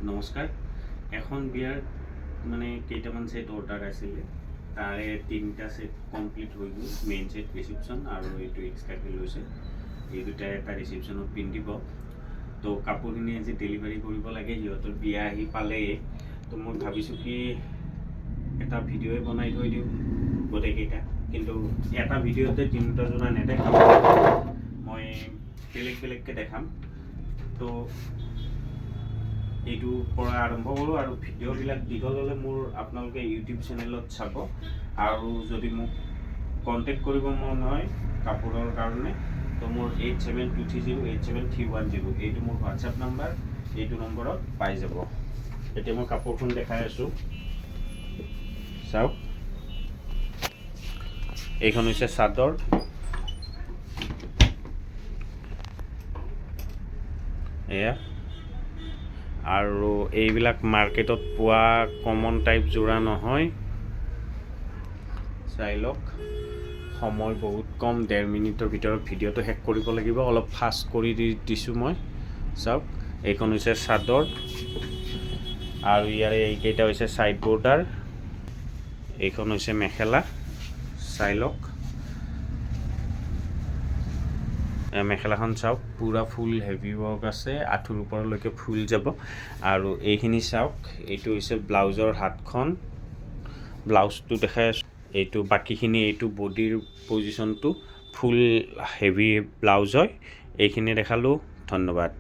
নমস্কাৰ। এখন বিয়াৰ মানে কেইটামান ছেট অৰ্ডাৰ আছিলে, তাৰে 3টা ছেট কমপ্লিট হৈ গ'ল। মেইন ছেট ৰিচিপশ্যন আৰু এইটো এক্সট্ৰাকৈ লৈছে, এই দুটাই এটা ৰিচিপশ্যনত পিন্ধিব। তো কাপোৰখিনি আজি ডেলিভাৰী কৰিব লাগে, সিহঁতৰ বিয়া আহি পালেই। তো মই ভাবিছোঁ কি এটা ভিডিঅ'ই বনাই থৈ দিওঁ গোটেইকেইটা, কিন্তু এটা ভিডিঅ'তে 3টা যোৰা নেদেখাম, মই বেলেগ বেলেগকৈ দেখাম। তো এইটোৰ পৰা আৰম্ভ কৰোঁ, আৰু ভিডিঅ'বিলাক দীঘল হ'লে মোৰ আপোনালোকে ইউটিউব চেনেলত চাব। আৰু যদি মোক কণ্টেক্ট কৰিব মন হয় কাপোৰৰ কাৰণে, তো মোৰ 8723087310 এইটো মোৰ হোৱাটছআপ নাম্বাৰ, এইটো নম্বৰত পাই যাব। এতিয়া মই কাপোৰখন দেখাই আছোঁ, চাওক। এইখন হৈছে চাদৰ, এয়া। আৰু এইবিলাক মাৰ্কেটত পোৱা কমন টাইপ যোৰা নহয়, চাই লওক। সময় বহুত কম, 1.5 মিনিটৰ ভিতৰত ভিডিঅ'টো শেষ কৰিব লাগিব, অলপ ফাষ্ট কৰি দিছোঁ মই। চাওক, এইখন হৈছে চাদৰ, আৰু ইয়াৰে এইকেইটা হৈছে ছাইড বৰ্ডাৰ। এইখন হৈছে মেখেলা, চাই লওক। মেখেলাখন চাওক, পূৰা ফুল হেভি ৱৰ্ক আছে, আঁঠুৰ ওপৰলৈকে ফুল যাব। আৰু এইখিনি চাওক, এইটো হৈছে ব্লাউজৰ হাতখন, ব্লাউজটো দেখাই আছোঁ। এইটো বাকীখিনি, এইটো বডিৰ পজিশ্যনটো ফুল হেভি ব্লাউজ হয়। এইখিনি দেখালোঁ, ধন্যবাদ।